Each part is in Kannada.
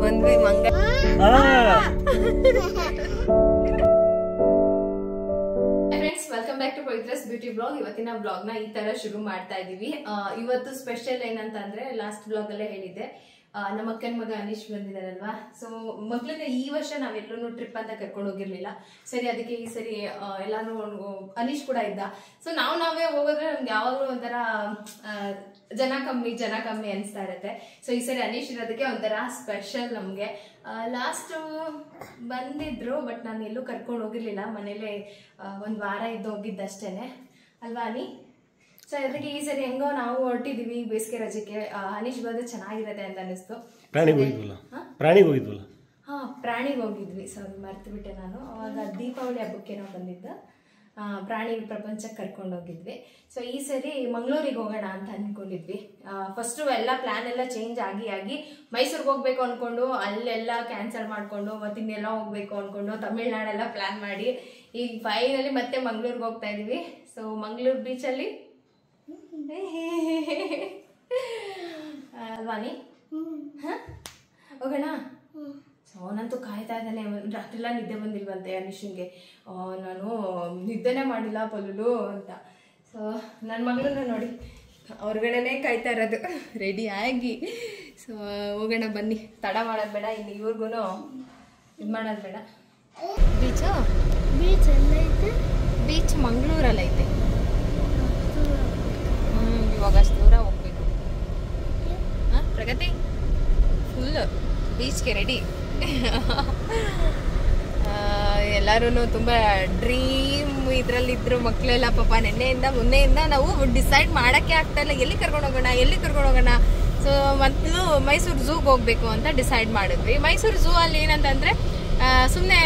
ಬಂದ್ವಿ ಮಂಗ. Welcome back to Pavithra's beauty blog. ಇವತ್ತಿನ ಬ್ಲಾಗ್ ನ ಈ ತರ ಶುರು ಮಾಡ್ತಾ ಇದೀವಿ. ಇವತ್ತು ಸ್ಪೆಷಲ್ ಏನಂತ ಅಂದ್ರೆ ಲಾಸ್ಟ್ ಬ್ಲಾಗ್ ಅಲ್ಲೇ ಹೇಳಿದ್ದೆ, ನಮ್ಮ ಅಕ್ಕನ ಮಗ ಅನೀಶ್ ಬಂದಿದ್ದಾರಲ್ವಾ. ಸೊ ಮಕ್ಳನ್ನ ಈ ವರ್ಷ ನಾವೆಲ್ಲರೂ ಟ್ರಿಪ್ ಅಂತ ಕರ್ಕೊಂಡು ಹೋಗಿರ್ಲಿಲ್ಲ. ಸರಿ, ಅದಕ್ಕೆ ಈ ಸರಿ ಎಲ್ಲಾರು ಅನೀಶ್ ಕೂಡ ಇದ್ದ. ಸೊ ನಾವೇ ಹೋಗೋದ್ರೆ ನಮ್ಗೆ ಯಾವಾಗ್ಲೂ ಒಂಥರ ಜನ ಕಮ್ಮಿ ಅನಿಸ್ತಾ ಇರತ್ತೆ. ಸೊ ಈ ಸರಿ ಅನೀಶ್ ಇರೋದಕ್ಕೆ ಒಂಥರ ಸ್ಪೆಷಲ್ ನಮ್ಗೆ. ಲಾಸ್ಟ್ ಬಂದಿದ್ರು, ಬಟ್ ನಾನು ಎಲ್ಲೂ ಕರ್ಕೊಂಡು ಹೋಗಿರ್ಲಿಲ್ಲ. ಮನೇಲೆ ಒಂದ್ ವಾರ ಇದ್ದು ಹೋಗಿದ್ದಷ್ಟೇನೆ ಅಲ್ವಾ ಅನಿ? ಸೊ ಅದಕ್ಕೆ ಈ ಸರಿ ಹೆಂಗೋ ನಾವು ಹೊರಟಿದೀವಿ ಬೇಸಿಗೆ ರಜೆಗೆ. ಅನೀಶ್ ಬಂದ್ರೆ ಚೆನ್ನಾಗಿರತ್ತೆ ಅಂತ ಅನಿಸ್ತು. ಪ್ರಾಣಿಗೆ ಹೋಗಿದ್ವಿ. ಸಾರಿ, ಮರ್ತು ಬಿಟ್ಟೆ ನಾನು. ಅವಾಗ ದೀಪಾವಳಿ ಹಬ್ಬಕ್ಕೆ ನಾವು ಬಂದಿದ್ದ ಪ್ರಾಣಿ ಪ್ರಪಂಚಕ್ಕೆ ಕರ್ಕೊಂಡು ಹೋಗಿದ್ವಿ. ಸೊ ಈ ಸರಿ ಮಂಗಳೂರಿಗೆ ಹೋಗೋಣ ಅಂತ ಅನ್ಕೊಂಡಿದ್ವಿ. ಫಸ್ಟು ಎಲ್ಲ ಪ್ಲಾನ್ ಎಲ್ಲ ಚೇಂಜ್ ಆಗಿ ಮೈಸೂರಿಗೆ ಹೋಗ್ಬೇಕು ಅನ್ಕೊಂಡು ಅಲ್ಲೆಲ್ಲ ಕ್ಯಾನ್ಸಲ್ ಮಾಡ್ಕೊಂಡು ಮತ್ತೆ ಇನ್ನೆಲ್ಲ ಹೋಗ್ಬೇಕು ಅನ್ಕೊಂಡು ತಮಿಳ್ನಾಡೆಲ್ಲ ಪ್ಲಾನ್ ಮಾಡಿ ಈಗ ಫೈನಲಿ ಮತ್ತೆ ಮಂಗಳೂರಿಗೆ ಹೋಗ್ತಾ ಇದೀವಿ. ಸೊ ಮಂಗಳೂರು ಬೀಚಲ್ಲಿ ಅಲ್ವಾನಿ ಹೋಗೋಣ. ಸೊ ಅವನಂತೂ ಕಾಯ್ತಾ ಇದ್ದಾನೆ. ರಾತ್ರಿಲ್ಲ ನಿದ್ದೆ ಬಂದಿಲ್ವಂತೆ ಅನೀಶನ್ಗೆ. ನಾನು ನಿದ್ದೆನೇ ಮಾಡಿಲ್ಲ ಪೊಲುಲು ಅಂತ. ಸೊ ನನ್ನ ಮಗಳನ್ನ ನೋಡಿ ಹೊರಗಡೆನೇ ಕಾಯ್ತಾ ಇರೋದು ರೆಡಿ ಆಗಿ. ಸೊ ಹೋಗೋಣ ಬನ್ನಿ, ತಡ ಮಾಡೋದು ಬೇಡ, ಇನ್ನು ಇವ್ರಿಗೂ ಇದು ಮಾಡೋದು ಬೇಡ. ಬೀಚ್ ಎಲ್ಲೈತೆ? ಬೀಚ್ ಮಂಗಳೂರಲ್ಲೈತೆ. ಇವಾಗ ಅಷ್ಟು ದೂರ ಹೋಗ್ಬೇಕು. ಪ್ರಗತಿ ಫುಲ್ ಬೀಚ್ಗೆ ರೆಡಿ. ಎಲ್ಲರೂ ತುಂಬ ಡ್ರೀಮ್ ಇದ್ರಲ್ಲಿದ್ರು ಮಕ್ಕಳೆಲ್ಲ. ಪಾಪ ಮೊನ್ನೆಯಿಂದ ನಾವು ಡಿಸೈಡ್ ಮಾಡೋಕ್ಕೆ ಆಗ್ತಾ ಇಲ್ಲ, ಎಲ್ಲಿ ಕರ್ಕೊಂಡು ಹೋಗೋಣ. ಸೊ ಮೊದಲು ಮೈಸೂರು ಝೂಗೆ ಹೋಗ್ಬೇಕು ಅಂತ ಡಿಸೈಡ್ ಮಾಡಿದ್ವಿ. ಮೈಸೂರು ಝೂ ಅಲ್ಲಿ ಏನಂತಂದ್ರೆ ಸುಮ್ಮನೆ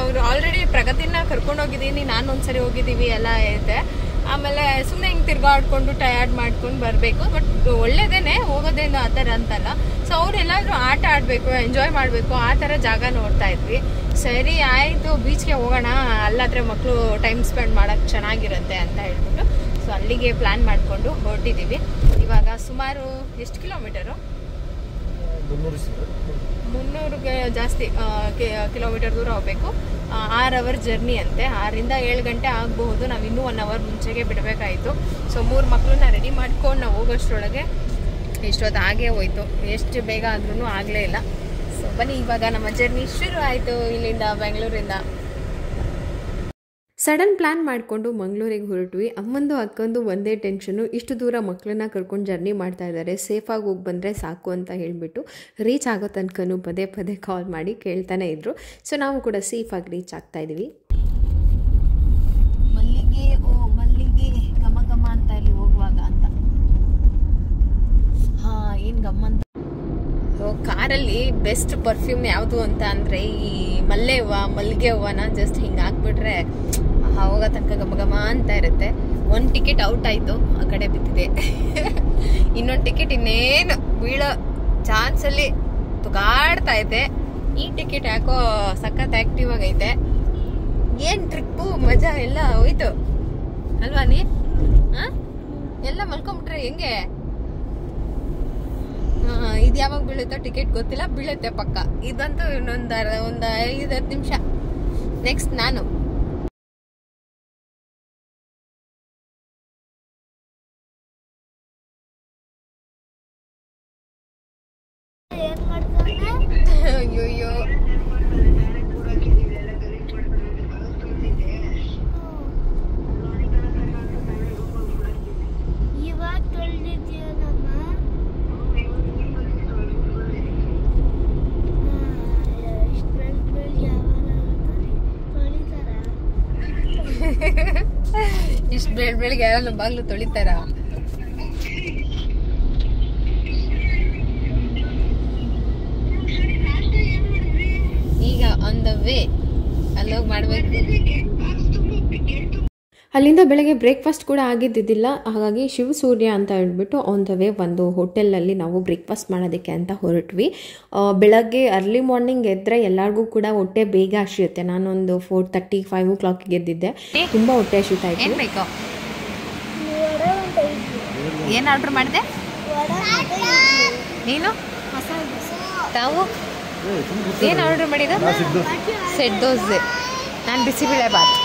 ಅವರು ಆಲ್ರೆಡಿ ಪ್ರಗತಿನ ಕರ್ಕೊಂಡು ಹೋಗಿದ್ದೀನಿ, ನಾನು ಒಂದ್ಸರಿ ಹೋಗಿದ್ದೀವಿ ಎಲ್ಲ ಐತೆ. ಆಮೇಲೆ ಸುಮ್ಮನೆ ಹಿಂಗೆ ತಿರ್ಗಾಡ್ಕೊಂಡು ಟಯರ್ಡ್ ಮಾಡ್ಕೊಂಡು ಬರಬೇಕು. ಬಟ್ ಒಳ್ಳೇದೇನೆ, ಹೋಗೋದೇನು ಆ ಥರ ಅಂತಲ್ಲ. ಸೊ ಅವರೆಲ್ಲಾದ್ರೂ ಆಟ ಆಡಬೇಕು, ಎಂಜಾಯ್ ಮಾಡಬೇಕು, ಆ ಥರ ಜಾಗ ನೋಡ್ತಾ ಇದ್ವಿ. ಸರಿ ಆಯಿತು, ಬೀಚ್ಗೆ ಹೋಗೋಣ, ಅಲ್ಲಾದ್ರೆ ಮಕ್ಕಳು ಟೈಮ್ ಸ್ಪೆಂಡ್ ಮಾಡೋಕ್ಕೆ ಚೆನ್ನಾಗಿರುತ್ತೆ ಅಂತ ಹೇಳ್ಬಿಟ್ಟು ಸೊ ಅಲ್ಲಿಗೆ ಪ್ಲ್ಯಾನ್ ಮಾಡಿಕೊಂಡು ಹೊರಟಿದ್ದೀವಿ. ಇವಾಗ ಸುಮಾರು ಎಷ್ಟು ಕಿಲೋಮೀಟರು? 300ಗೆ ಜಾಸ್ತಿ ಕಿಲೋಮೀಟರ್ ದೂರ ಹೋಗ್ಬೇಕು. 6 ಅವರ್ ಜರ್ನಿ ಅಂತೆ. 6ರಿಂದ 7 ಗಂಟೆ ಆಗಬಹುದು. ನಾವು ಇನ್ನೂ 1 ಅವರ್ ಮುಂಚೆಗೆ ಬಿಡಬೇಕಾಯಿತು. ಸೊ 3 ಮಕ್ಕಳನ್ನ ರೆಡಿ ಮಾಡ್ಕೊಂಡು ನಾವು ಹೋಗೋಷ್ಟರೊಳಗೆ ಇಷ್ಟೊತ್ತು ಆಗೇ ಹೋಯ್ತು. ಎಷ್ಟು ಬೇಗ ಆದ್ರೂ ಆಗಲೇ ಇಲ್ಲ. ಸೊ ಬನ್ನಿ, ಇವಾಗ ನಮ್ಮ ಜರ್ನಿ ಶುರು ಆಯಿತು ಇಲ್ಲಿಂದ, ಬೆಂಗಳೂರಿಂದ. ಸಡನ್ ಪ್ಲ್ಯಾನ್ ಮಾಡಿಕೊಂಡು ಮಂಗಳೂರಿಗೆ ಹೊರಟ್ವಿ. ಅಮ್ಮಂದು ಅಕ್ಕಂದು ಒಂದೇ ಟೆನ್ಷನು, ಇಷ್ಟು ದೂರ ಮಕ್ಕಳನ್ನ ಕರ್ಕೊಂಡು ಜರ್ನಿ ಮಾಡ್ತಾ ಇದ್ದಾರೆ, ಸೇಫಾಗಿ ಹೋಗಿ ಬಂದರೆ ಸಾಕು ಅಂತ ಹೇಳಿಬಿಟ್ಟು ರೀಚ್ ಆಗೋ ತನಕನೂ ಪದೇ ಕಾಲ್ ಮಾಡಿ ಕೇಳ್ತಾನೆ ಇದ್ರು. ಸೊ ನಾವು ಕೂಡ ಸೇಫಾಗಿ ರೀಚ್ ಆಗ್ತಾ ಇದ್ದೀವಿ. ಮಲ್ಲಿಗೆ ಘಮ ಅಂತ ಇಲ್ಲಿ ಹೋಗುವಾಗ ಅಂತ. ಏನು ಗಮ್ಮ ಅಂತ. ಕಾರಲ್ಲಿ ಬೆಸ್ಟ್ ಪರ್ಫ್ಯೂಮ್ ಯಾವುದು ಅಂತ ಅಂದರೆ ಈ ಮಲ್ಲಿಗೆ ಹೂವನ ಜಸ್ಟ್ ಹಿಂಗೆ ಹಾಕ್ಬಿಟ್ರೆ ಹೋಗೋ ತನಕ ಘಮ ಅಂತ ಇರುತ್ತೆ. 1 ಟಿಕೆಟ್ ಔಟ್ ಆಯಿತು, ಆ ಕಡೆ ಬಿದ್ದಿದೆ. ಇನ್ನೊಂದು ಟಿಕೆಟ್ ಇನ್ನೇನು ಬೀಳೋ ಚಾನ್ಸಲ್ಲಿ ತುಗಾಡ್ತಾ ಐತೆ. ಈ ಟಿಕೆಟ್ ಯಾಕೋ ಸಖತ್ ಆ್ಯಕ್ಟಿವ್ ಆಗೈತೆ. ಏನು ಟ್ರಿಪ್ಪು ಮಜಾ ಎಲ್ಲ ಹೋಯ್ತು ಅಲ್ವಾ ನೀ? ಎಲ್ಲ ಮಲ್ಕೊಂಬಿಟ್ರೆ ಹೆಂಗೆ? ಇದು ಯಾವಾಗ ಬೀಳುತ್ತೋ ಟಿಕೆಟ್ ಗೊತ್ತಿಲ್ಲ, ಬೀಳುತ್ತೆ ಪಕ್ಕ. ಇದಂತೂ ಇನ್ನೊಂದು 5-10 ನಿಮಿಷ. ನೆಕ್ಸ್ಟ್ ನಾನು ಅಯ್ಯೋ ಇಷ್ಟು ಬೆಳಿಗ್ಗೆ ಯಾರಲ್ಲ ಬಾಗ್ಲು ತೊಳಿತಾರ? ಈಗ ಆನ್ ದ ವೇ ಅಲ್ಲೋಗಿ ಮಾಡ್ಬೇಕು. ಅಲ್ಲಿಂದ ಬೆಳಗ್ಗೆ ಬ್ರೇಕ್ಫಾಸ್ಟ್ ಕೂಡ ಆಗಿದ್ದಿದ್ದಿಲ್ಲ. ಹಾಗಾಗಿ ಶಿವಸೂರ್ಯ ಅಂತ ಹೇಳ್ಬಿಟ್ಟು ಆನ್ ದ ವೇ ಒಂದು ಹೋಟೆಲಲ್ಲಿ ನಾವು ಬ್ರೇಕ್ಫಾಸ್ಟ್ ಮಾಡೋದಕ್ಕೆ ಅಂತ ಹೊರಟ್ವಿ. ಬೆಳಗ್ಗೆ ಅರ್ಲಿ ಮಾರ್ನಿಂಗ್ ಎದ್ದರೆ ಎಲ್ಲರಿಗೂ ಕೂಡ ಹೊಟ್ಟೆ ಬೇಗ ಹಸಿಯುತ್ತೆ. ನಾನೊಂದು 4:30, 5 o'clock ಎದ್ದಿದ್ದೆ. ತುಂಬ ಹೊಟ್ಟೆ ಹಸಿತಾ ಇತ್ತು. ಏನು ಆರ್ಡ್ರ್ ಮಾಡಿದೆ ನೀನು? ತಾವು ಏನು ಆರ್ಡರ್ ಮಾಡಿದ್ದು? ಸೆಟ್ ದೋಸೆ. ನಾನು ಬಿಸಿಬೇಳೆ ಬಾತ್.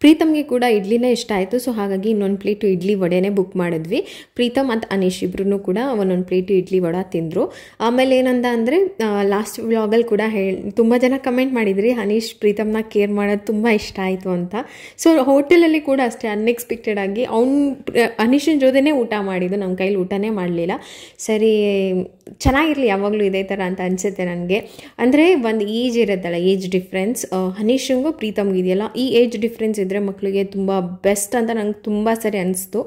ಪ್ರೀತಮ್ಗೆ ಕೂಡ ಇಡ್ಲಿನೇ ಇಷ್ಟ ಆಯಿತು. ಸೊ ಹಾಗಾಗಿ ಇನ್ನೊಂದು ಪ್ಲೇಟು ಇಡ್ಲಿ ವಡೆನೇ ಬುಕ್ ಮಾಡಿದ್ವಿ. ಪ್ರೀತಮ್ ಮತ್ತು ಅನೀಶ್ ಇಬ್ಬರೂ ಕೂಡ ಒಂದೊಂದು ಪ್ಲೇಟು ಇಡ್ಲಿ ವಡೆ ತಿಂದರು. ಆಮೇಲೆ ಏನಂದ ಅಂದರೆ ಲಾಸ್ಟ್ ವ್ಲಾಗಲ್ಲಿ ಕೂಡ ತುಂಬ ಜನ ಕಮೆಂಟ್ ಮಾಡಿದ್ರಿ ಅನೀಶ್ ಪ್ರೀತಮ್ನ ಕೇರ್ ಮಾಡೋದು ತುಂಬ ಇಷ್ಟ ಆಯಿತು ಅಂತ. ಸೊ ಹೋಟೆಲಲ್ಲಿ ಕೂಡ ಅಷ್ಟೇ ಅನ್ಎಕ್ಸ್ಪೆಕ್ಟೆಡ್ ಆಗಿ ಅನೀಶನ ಜೊತೆನೇ ಊಟ ಮಾಡಿದ್ದು, ನಮ್ಮ ಕೈಲಿ ಊಟನೇ ಮಾಡಲಿಲ್ಲ. ಸರಿ ಚೆನ್ನಾಗಿರಲಿ ಯಾವಾಗಲೂ ಇದೇ ಥರ ಅಂತ ಅನಿಸುತ್ತೆ ನನಗೆ. ಅಂದರೆ ಒಂದು ಏಜ್ ಇರುತ್ತಲ್ಲ, ಏಜ್ ಡಿಫ್ರೆನ್ಸ್ ಅನೀಶಂಗೂ ಪ್ರೀತಮ್ಗೆ ಇದೆಯಲ್ಲ, ಈ ಏಜ್ ಡಿಫ್ರೆನ್ಸ್ ಇದ್ದರೆ ಮಕ್ಕಳಿಗೆ ತುಂಬ ಬೆಸ್ಟ್ ಅಂತ ನಂಗೆ ತುಂಬ ಸರಿ ಅನಿಸ್ತು.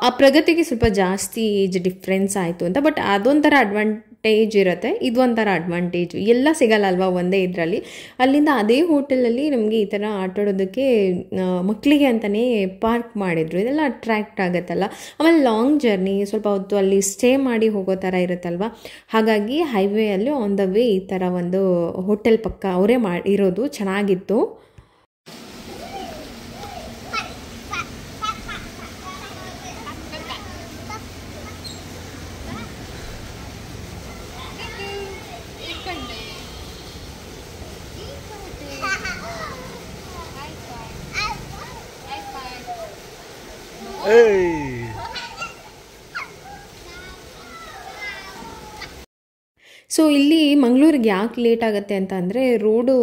ಆ ಪ್ರಗತಿಗೆ ಸ್ವಲ್ಪ ಜಾಸ್ತಿ ಏಜ್ ಡಿಫ್ರೆನ್ಸ್ ಆಯಿತು ಅಂತ. ಬಟ್ ಅದೊಂಥರ ಅಡ್ವಾಂಟೇಜ್ ಇರುತ್ತೆ, ಇದೊಂಥರ ಅಡ್ವಾಂಟೇಜು ಎಲ್ಲ ಸಿಗಲ್ಲ ಅಲ್ವಾ ಒಂದೇ ಇದರಲ್ಲಿ. ಅಲ್ಲಿಂದ ಅದೇ ಹೋಟೆಲಲ್ಲಿ ನಮಗೆ ಈ ಥರ ಆಟಾಡೋದಕ್ಕೆ ಮಕ್ಕಳಿಗೆ ಅಂತಲೇ ಪಾರ್ಕ್ ಮಾಡಿದರು. ಇದೆಲ್ಲ ಅಟ್ರ್ಯಾಕ್ಟ್ ಆಗುತ್ತಲ್ಲ. ಆಮೇಲೆ ಲಾಂಗ್ ಜರ್ನಿ, ಸ್ವಲ್ಪ ಹೊತ್ತು ಅಲ್ಲಿ ಸ್ಟೇ ಮಾಡಿ ಹೋಗೋ ಥರ ಇರುತ್ತಲ್ವ. ಹಾಗಾಗಿ ಹೈವೇಯಲ್ಲಿ ಆನ್ ದ ವೇ ಈ ಥರ ಒಂದು ಹೋಟೆಲ್ ಪಕ್ಕ ಅವರೇ ಇರೋದು ಚೆನ್ನಾಗಿತ್ತು. ಸೊ ಇಲ್ಲಿ ಮಂಗಳೂರಿಗೆ ಯಾಕೆ ಲೇಟ್ ಆಗುತ್ತೆ ಅಂತ ಅಂದರೆ ರೋಡು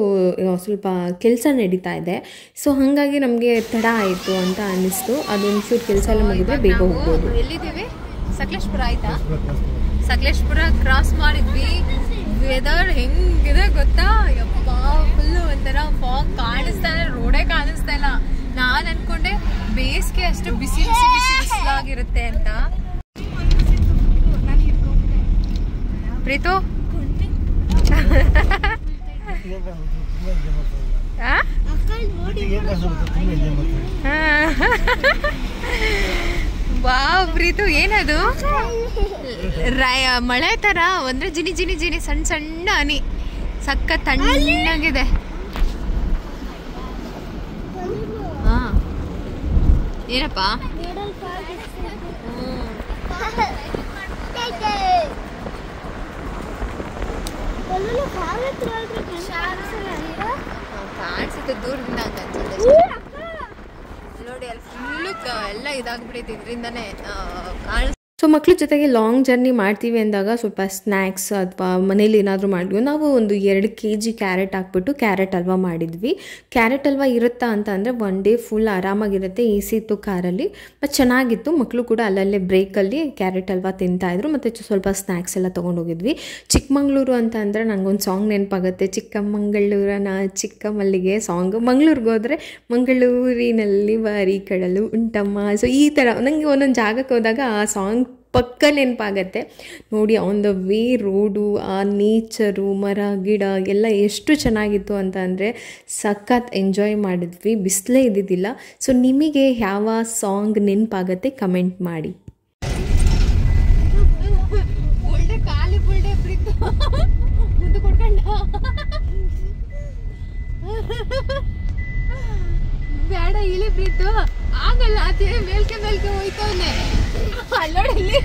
ಸ್ವಲ್ಪ ಕೆಲಸ ನಡೀತಾ ಇದೆ. ಸೊ ಹಾಗಾಗಿ ನಮಗೆ ತಡ ಆಯಿತು ಅಂತ ಅನ್ನಿಸ್ತು. ಅದೊಂಚೂರು ಕೆಲಸ ಎಲ್ಲ ಮುಗಿದ್ರೆ ಬೇಗ ಹೋಗ್ಬೋದು. ಎಲ್ಲಿದ್ದೀವಿ? ಸಕಲೇಶ್ಪುರ ಆಯ್ತಾ? ಸಕಲೇಶ್ಪುರ ಕ್ರಾಸ್ ಮಾಡಿದ್ವಿ. ವೆದರ್ ಹೆಂಗಿದೆ ಗೊತ್ತಾ? ಯಪ್ಪ, ಫುಲ್ಲು ಒಂಥರ ಫಾಗ್ ಕಾಣಿಸ್ತಾ ಇಲ್ಲ, ರೋಡೇ ಕಾಣಿಸ್ತಾ ಇಲ್ಲ. ನಾನು ಅನ್ಕೊಂಡೆ ಬೇಸಿಗೆ ಅಷ್ಟು ಬಿಸಿ ಬಿಸಿಲಾಗಿರುತ್ತೆ ಅಂತ. ಪ್ರೀತು ವಾವ್ ಪ್ರೀತು, ಏನದು ಮಳೆ ತರ ಅಂದ್ರೆ ಜಿನಿ ಜಿನಿ ಜಿನಿ ಸಣ್ಣ ಸಣ್ಣ ಹನಿ, ಸಕ್ಕ ತಣ್ಣಗಿದೆ. ಹಾ ಏನಪ್ಪ? ಕಾಣಿಸುತ್ತೆ ದೂರದಿಂದ ಅಂತ ಅನ್ಸುತ್ತೆ ನೋಡಿ. ಅಲ್ಲಿ ಫುಲ್ಲು ಎಲ್ಲ ಇದಾಗ್ಬಿಡೈತೆ ಇದರಿಂದಾನೇ ಕಾಣಿಸ್. ಸೊ ಮಕ್ಳ ಜೊತೆಗೆ ಲಾಂಗ್ ಜರ್ನಿ ಮಾಡ್ತೀವಿ ಅಂದಾಗ ಸ್ವಲ್ಪ ಸ್ನ್ಯಾಕ್ಸ್ ಅಥವಾ ಮನೇಲಿ ಏನಾದರೂ ಮಾಡಿದ್ವಿ. ನಾವು ಒಂದು 2 kg ಕ್ಯಾರೆಟ್ ಹಾಕ್ಬಿಟ್ಟು ಕ್ಯಾರೆಟ್ ಹಲ್ವಾ ಮಾಡಿದ್ವಿ. ಕ್ಯಾರೆಟ್ ಹಲ್ವಾ ಇರುತ್ತಾ ಅಂತ ಅಂದರೆ ಒನ್ ಡೇ ಫುಲ್ ಆರಾಮಾಗಿರುತ್ತೆ. ಈಸಿ ಇತ್ತು ಕಾರಲ್ಲಿ, ಮತ್ತು ಚೆನ್ನಾಗಿತ್ತು. ಮಕ್ಕಳು ಕೂಡ ಅಲ್ಲಲ್ಲೇ ಬ್ರೇಕಲ್ಲಿ ಕ್ಯಾರೆಟ್ ಹಲ್ವಾ ತಿಂತಾಯಿದ್ರು. ಮತ್ತು ಸ್ವಲ್ಪ ಸ್ನ್ಯಾಕ್ಸ್ ಎಲ್ಲ ತೊಗೊಂಡೋಗಿದ್ವಿ. ಚಿಕ್ಕಮಂಗ್ಳೂರು ಅಂತ ಅಂದರೆ ನನಗೊಂದು ಸಾಂಗ್ ನೆನಪಾಗುತ್ತೆ, ಚಿಕ್ಕಮಂಗಳೂರನ ಚಿಕ್ಕ ಮಲ್ಲಿಗೆ ಸಾಂಗ್. ಮಂಗಳೂರಿಗೆ ಹೋದರೆ ಮಂಗಳೂರಿನಲ್ಲಿ ಬಾರಿ ಕಡಲು ಉಂಟಮ್ಮ. ಸೊ ಈ ಥರ ನನಗೆ ಒಂದೊಂದು ಜಾಗಕ್ಕೆ ಹೋದಾಗ ಆ ಸಾಂಗ್ ಪಕ್ಕ ನೆನಪಾಗತ್ತೆ ನೋಡಿ. ಆನ್ ದ ವೇ ರೋಡು, ಆ ನೇಚರು, ಮರ ಗಿಡ ಎಲ್ಲ ಎಷ್ಟು ಚೆನ್ನಾಗಿತ್ತು ಅಂತ ಅಂದರೆ ಸಖತ್ ಎಂಜಾಯ್ ಮಾಡಿದ್ವಿ. ಬಿಸಿಲೇ ಇದ್ದಿದ್ದಿಲ್ಲ. ಸೊ ನಿಮಗೆ ಯಾವ ಸಾಂಗ್ ನೆನಪಾಗತ್ತೆ ಕಮೆಂಟ್ ಮಾಡಿ. ಬೇಡ ಇಲ್ಲಿ ಪ್ರೀತು, ಆಗಲ್ಲ. ಅದೇ ಮೇಲ್ಕೆ ಹೋಯ್ತವನೆ ಅಲ್ಲೋಡಲ್ಲಿ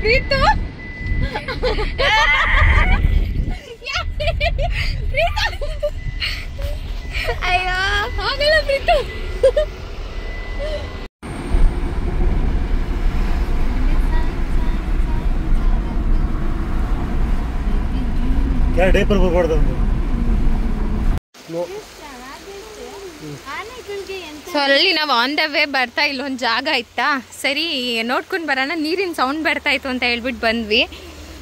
ಪ್ರೀತು. ಅಯ್ಯೋ ಆಗಲ್ಲ ಪ್ರೀತು. ಡೈಪರ್ ಬರಬಾರ್ದು. ಸೊ ಅಲ್ಲಿ ನಾವು ಆನ್ ದ ವೇ ಬರ್ತಾ ಇಲ್ಲೊಂದು ಜಾಗ ಇತ್ತಾ, ಸರಿ ನೋಡ್ಕೊಂಡು ಬರೋಣ. ನೀರಿನ ಸೌಂಡ್ ಬರ್ತಾ ಇತ್ತು ಅಂತ ಹೇಳ್ಬಿಟ್ಟು ಬಂದ್ವಿ.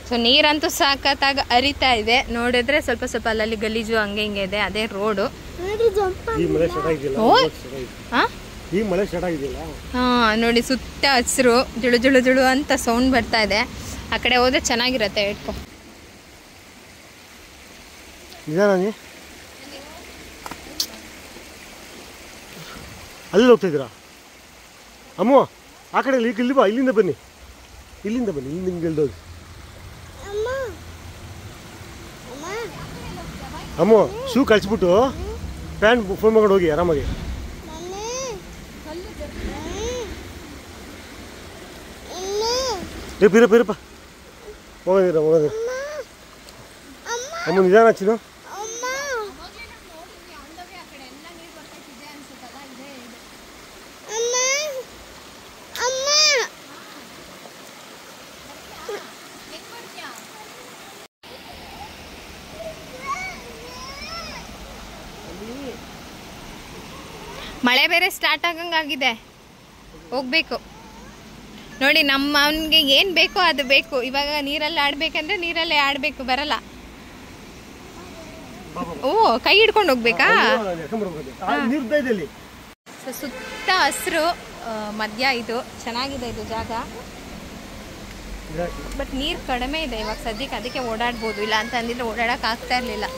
ಸೊ ನೀರಂತೂ ಸಾಕತ್ತಾಗ ಹರಿತಾ ಇದೆ. ನೋಡಿದ್ರೆ ಸ್ವಲ್ಪ ಸ್ವಲ್ಪ ಅಲ್ಲಲ್ಲಿ ಗಲೀಜು ಹಂಗೆ ಹಿಂಗೆ ಇದೆ. ಅದೇ ರೋಡು. ಹಾಂ ನೋಡಿ, ಸುತ್ತ ಹಸಿರು ಜುಳು ಜುಳು ಜುಳು ಅಂತ ಸೌಂಡ್ ಬರ್ತಾ ಇದೆ. ಆ ಕಡೆ ಹೋದ್ರೆ ಚೆನ್ನಾಗಿರತ್ತೆ. ಇಟ್ಕೊ ಅಲ್ಲಿ ಹೋಗ್ತಾಯಿದ್ದೀರಾ ಅಮ್ಮ? ಆ ಕಡೆ ಇಲ್ಲಿ ಬಾ, ಇಲ್ಲಿಂದ ಬನ್ನಿ, ಇಲ್ಲಿಂದ ಬನ್ನಿ, ಇಲ್ಲಿಂದ ಇಲ್ದೋಗಿ. ಅಮ್ಮ ಶೂ ಕಳಿಸ್ಬಿಟ್ಟು ಪ್ಯಾಂಟ್ ಫೋನ್ ಮಾಡ್ಕೊಂಡು ಹೋಗಿ ಆರಾಮಾಗಿ. ಬೀರಪ್ಪ ಹೋಗೋದಿರ ಅಮ್ಮ ನಿಧಾನ ಚಿನ್ನು. ಮಳೆ ಬೇರೆ ಸ್ಟಾರ್ಟ್ ಆಗಂಗಾಗಿದೆ, ಹೋಗ್ಬೇಕು ನೋಡಿ. ನಮ್ಮ ಅವನಿಗೆ ಏನು ಬೇಕೋ ಅದು ಬೇಕು. ಇವಾಗ ನೀರಲ್ಲಿ ಆಡ್ಬೇಕಂದ್ರೆ ನೀರಲ್ಲೇ ಆಡಬೇಕು, ಬರಲ್ಲ. ಓ, ಕೈ ಹಿಡ್ಕೊಂಡು ಹೋಗ್ಬೇಕಾ? ಸುತ್ತ ಹಸಿರು ಮಧ್ಯ, ಇದು ಚೆನ್ನಾಗಿದೆ ಇದು ಜಾಗ. ಬಟ್ ನೀರು ಕಡಿಮೆ ಇದೆ ಇವಾಗ ಸದ್ಯಕ್ಕೆ, ಅದಕ್ಕೆ ಓಡಾಡ್ಬೋದು. ಇಲ್ಲ ಅಂತ ಅಂದಿದ್ರೆ ಓಡಾಡಕ್ಕೆ ಆಗ್ತಾ ಇರಲಿಲ್ಲ.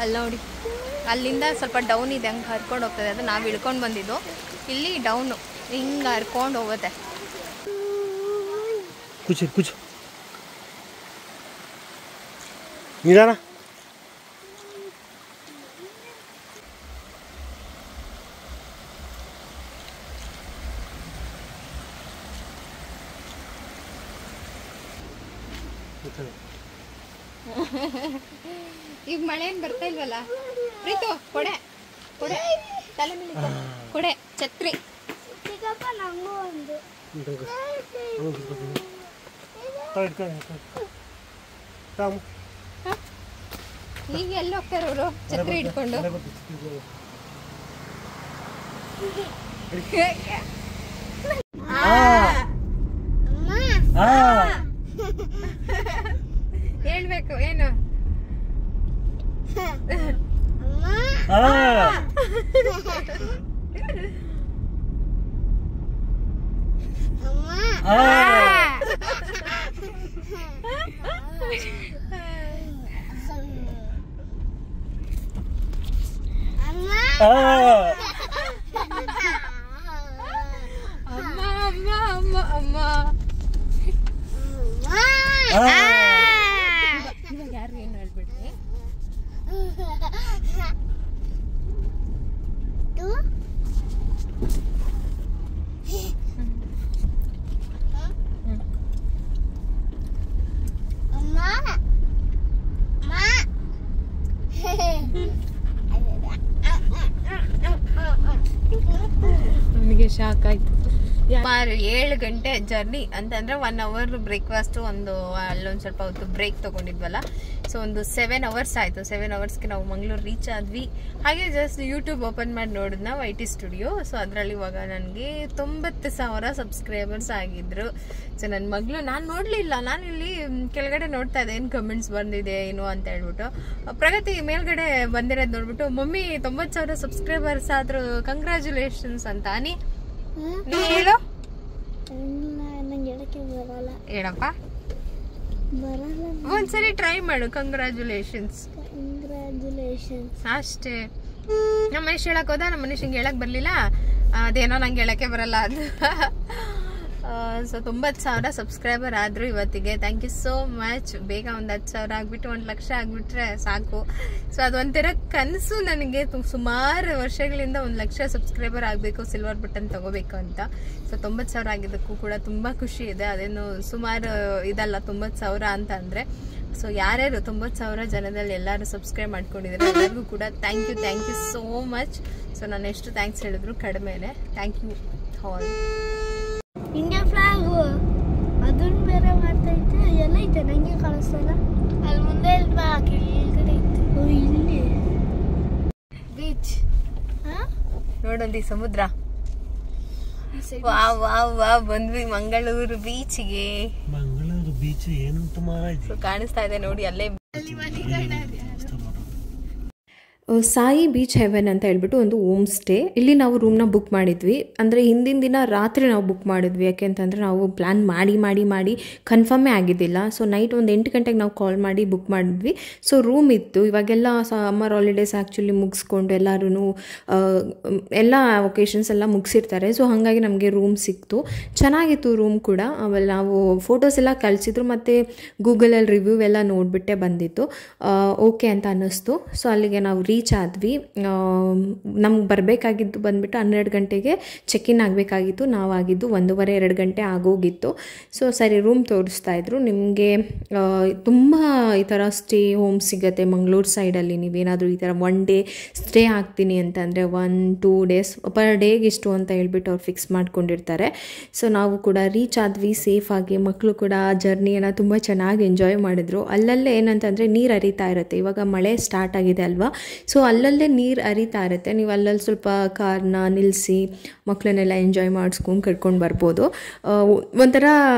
ಅಲ್ಲಿ ನೋಡಿ, ಅಲ್ಲಿಂದ ಸ್ವಲ್ಪ ಡೌನ್ ಇದೆ, ಹಂಗೆ ಹರ್ಕೊಂಡು ಹೋಗ್ತದೆ. ಅದು ನಾವು ಇಳ್ಕೊಂಡು ಬಂದಿದ್ದು. ಇಲ್ಲಿ ಡೌನು ಹಿಂಗೆ ಹರ್ಕೊಂಡು ಹೋಗುತ್ತೆ. ಕುಚ್ ನಿಧಾನ. ಈಗ ಮಳೆ ಏನು ಬರ್ತಾ ಇಲ್ವಲ್ಲ ಪ್ರೀತು? ಕೊಡೆ ತಲೆ ಮೇಲೆ ಕೊಡೆ, ಛತ್ರಿ. ಈಗ ಎಲ್ಲಿ ಹೋಗ್ತಾರೆ ಅವರು ಛತ್ರಿ ಹಿಡ್ಕೊಂಡು? ಹೇಳ್ಬೇಕು ಏನು? ಅಮ್ಮ ಇವಾಗ ಯಾರು ಏನು ಹೇಳ್ಬಿಡ್ರಿ. ನನಗೆ ಶಾಕ್ ಆಯ್ತು. ಸುಮಾರು 7 ಗಂಟೆ ಜರ್ನಿ ಅಂತಂದ್ರೆ 1 ಅವರ್ ಬ್ರೇಕ್ಫಾಸ್ಟು, ಅಲ್ಲೊಂದು ಸ್ವಲ್ಪ ಹೊತ್ತು ಬ್ರೇಕ್ ತೊಗೊಂಡಿದ್ವಲ್ಲ. ಸೊ ಒಂದು 7 ಅವರ್ಸ್ ಆಯಿತು. 7 ಅವರ್ಸ್ಗೆ ನಾವು ಮಂಗಳೂರು ರೀಚ್ ಆದ್ವಿ. ಹಾಗೆ ಜಸ್ಟ್ ಯೂಟ್ಯೂಬ್ ಓಪನ್ ಮಾಡಿ ನೋಡಿದ್ನ YT ಸ್ಟುಡಿಯೋ. ಸೊ ಅದರಲ್ಲಿ ಇವಾಗ ನನಗೆ 90,000 ಸಬ್ಸ್ಕ್ರೈಬರ್ಸ್ ಆಗಿದ್ರು. ಸೊ ನನ್ನ ಮಗಳು, ನಾನು ನೋಡಲಿಲ್ಲ, ನಾನು ಇಲ್ಲಿ ಕೆಳಗಡೆ ನೋಡ್ತಾ ಇದ್ದೆ ಏನು ಕಮೆಂಟ್ಸ್ ಬಂದಿದೆ ಏನು ಅಂತ ಹೇಳ್ಬಿಟ್ಟು. ಪ್ರಗತಿ ಮೇಲ್ಗಡೆ ಬಂದಿರೋದು ನೋಡ್ಬಿಟ್ಟು, ಮಮ್ಮಿ 90,000 ಸಬ್ಸ್ಕ್ರೈಬರ್ಸ್ ಆದ್ರು, ಕಂಗ್ರ್ಯಾಚುಲೇಷನ್ಸ್ ಅಂತ. ನೀ ಹೇಳು. ಹೇಳಪ್ಪ, ಒಂದ್ಸರಿ ಟ್ರೈ ಮಾಡು. ಕಂಗ್ರ್ಯಾಚುಲೇಷನ್ಸ್ ಅಷ್ಟೇ. ನಮ್ಮ ಮನುಷ್ಯ ಹೇಳಕ್ ಹೋದ, ನಮ್ಮ ಮನುಷ್ಯಂಗೆ ಹೇಳಕ್ ಬರ್ಲಿಲ್ಲ. ಅದೇನೋ ನಂಗೆ ಹೇಳಕ್ಕೆ ಬರಲ್ಲ ಅದು. ಸೊ 90,000 ಸಬ್ಸ್ಕ್ರೈಬರ್ ಆದ್ರು ಇವತ್ತಿಗೆ. Thank you so much. ಬೇಗ ಒಂದು 10,000 ಆಗ್ಬಿಟ್ಟು 1 ಲಕ್ಷ ಆಗ್ಬಿಟ್ರೆ ಸಾಕು. ಸೊ ಅದೊಂಥರ ಕನಸು ನನಗೆ. ಸುಮಾರು ವರ್ಷಗಳಿಂದ 1 ಲಕ್ಷ ಸಬ್ಸ್ಕ್ರೈಬರ್ ಆಗಬೇಕು, ಸಿಲ್ವರ್ ಬಟನ್ ತಗೋಬೇಕು ಅಂತ. ಸೊ 90,000 ಆಗಿದ್ದಕ್ಕೂ ಕೂಡ ತುಂಬ ಖುಷಿ ಇದೆ. ಅದೇನು ಸುಮಾರು ಇದಲ್ಲ 90,000 ಅಂತ ಅಂದರೆ. ಸೊ ಯಾರ್ಯಾರು 90,000 ಜನದಲ್ಲಿ ಎಲ್ಲರೂ ಸಬ್ಸ್ಕ್ರೈಬ್ ಮಾಡ್ಕೊಂಡಿದ್ದಾರೆ ಎಲ್ಲರಿಗೂ ಕೂಡ thank you so much. So ನಾನು ಎಷ್ಟು ಥ್ಯಾಂಕ್ಸ್ ಹೇಳಿದ್ರು ಕಡಿಮೆನೆ. Thank you all. India flag ಅದನ್ನ ಬೇರೆ ಮಾಡ್ತಾ ಇದ್ದೆ. ಎಲ್ಲ ಐತೆ, ನಂಗೆ ಕಾಣಿಸ್ತಲ್ಲ. ಅಲ್ಲಿ ಮುಂದೆ ಕೆಳಗಡೆ ಇತ್ತು. ಇಲ್ಲಿ ಬೀಚ್ ನೋಡಲ್ಲಿ ಸಮುದ್ರ. ವಾವ್ ವಾವ್ ವಾವ್, ಬಂದ್ವಿ ಮಂಗಳೂರು ಬೀಚ್ಗೆ. ಮಂಗಳೂರು ಬೀಚ್ ಏನು ಸೊ ಕಾಣಿಸ್ತಾ ಇದೆ ನೋಡಿ ಅಲ್ಲೇ. ಸಾಯಿ ಬೀಚ್ ಹೆವೆನ್ ಅಂತ ಹೇಳ್ಬಿಟ್ಟು ಒಂದು ಹೋಮ್ ಸ್ಟೇ. ಇಲ್ಲಿ ನಾವು ರೂಮ್ನ ಬುಕ್ ಮಾಡಿದ್ವಿ. ಅಂದರೆ ಹಿಂದಿನ ದಿನ ರಾತ್ರಿ ನಾವು ಬುಕ್ ಮಾಡಿದ್ವಿ. ಯಾಕೆಂತಂದರೆ ನಾವು ಪ್ಲ್ಯಾನ್ ಮಾಡಿ ಕನ್ಫರ್ಮೇ ಆಗಿದ್ದಿಲ್ಲ. ಸೊ ನೈಟ್ ಒಂದು 8 ಗಂಟೆಗೆ ನಾವು ಕಾಲ್ ಮಾಡಿ ಬುಕ್ ಮಾಡಿದ್ವಿ. ಸೊ ರೂಮ್ ಇತ್ತು. ಇವಾಗೆಲ್ಲ ಸಮ್ಮರ್ ಹಾಲಿಡೇಸ್ ಆ್ಯಕ್ಚುಲಿ ಮುಗಿಸ್ಕೊಂಡು ಎಲ್ಲರೂ ಎಲ್ಲ ಒಕೇಶನ್ಸ್ ಎಲ್ಲ ಮುಗಿಸಿರ್ತಾರೆ. ಸೊ ಹಾಗಾಗಿ ನಮಗೆ ರೂಮ್ ಸಿಕ್ತು. ಚೆನ್ನಾಗಿತ್ತು ರೂಮ್ ಕೂಡ. ಆಮೇಲೆ ನಾವು ಫೋಟೋಸ್ ಎಲ್ಲ ಕಳಿಸಿದ್ರು ಮತ್ತು ಗೂಗಲಲ್ಲಿ ರಿವ್ಯೂ ಎಲ್ಲ ನೋಡಿಬಿಟ್ಟೆ ಬಂದಿತ್ತು. ಓಕೆ ಅಂತ ಅನ್ನಿಸ್ತು. ಸೊ ಅಲ್ಲಿಗೆ ನಾವು ರೀಚ್ ಆದ್ವಿ. ನಮ್ಗೆ ಬರಬೇಕಾಗಿದ್ದು ಬಂದುಬಿಟ್ಟು 12 ಗಂಟೆಗೆ ಚೆಕ್ ಇನ್ ಆಗಬೇಕಾಗಿತ್ತು. ನಾವಾಗಿದ್ದು 1:30-2 ಗಂಟೆ ಆಗೋಗಿತ್ತು. ಸೊ ಸರಿ ರೂಮ್ ತೋರಿಸ್ತಾ ಇದ್ರು. ನಿಮಗೆ ತುಂಬ ಈ ಥರ ಸ್ಟೇ ಹೋಮ್ ಸಿಗುತ್ತೆ ಮಂಗಳೂರು ಸೈಡಲ್ಲಿ. ನೀವೇನಾದರೂ ಈ ಥರ 1 ಡೇ ಸ್ಟೇ ಆಗ್ತೀನಿ ಅಂತಂದರೆ 1-2 ಡೇಸ್ ಪರ್ ಡೇಗೆ ಇಷ್ಟು ಅಂತ ಹೇಳ್ಬಿಟ್ಟು ಅವ್ರು ಫಿಕ್ಸ್ ಮಾಡ್ಕೊಂಡಿರ್ತಾರೆ. ಸೊ ನಾವು ಕೂಡ ರೀಚ್ ಆದ್ವಿ ಸೇಫಾಗಿ. ಮಕ್ಕಳು ಕೂಡ ಜರ್ನಿಯನ್ನು ತುಂಬ ಚೆನ್ನಾಗಿ ಎಂಜಾಯ್ ಮಾಡಿದ್ರು. ಅಲ್ಲಲ್ಲೇ ಏನಂತಂದರೆ ನೀರು ಹರಿತಾ ಇರುತ್ತೆ. ಇವಾಗ ಮಳೆ ಸ್ಟಾರ್ಟ್ ಆಗಿದೆ ಅಲ್ವಾ, ಸೊ ಅಲ್ಲಲ್ಲೇ ನೀರು ಹರಿತಾ ಇರುತ್ತೆ. ನೀವು ಅಲ್ಲಲ್ಲಿ ಸ್ವಲ್ಪ ಕಾರ್ನ ನಿಲ್ಲಿಸಿ ಮಕ್ಕಳನ್ನೆಲ್ಲ ಎಂಜಾಯ್ ಮಾಡಿಸ್ಕೊಂಡು ಕರ್ಕೊಂಡು ಬರ್ಬೋದು. ಒಂಥರ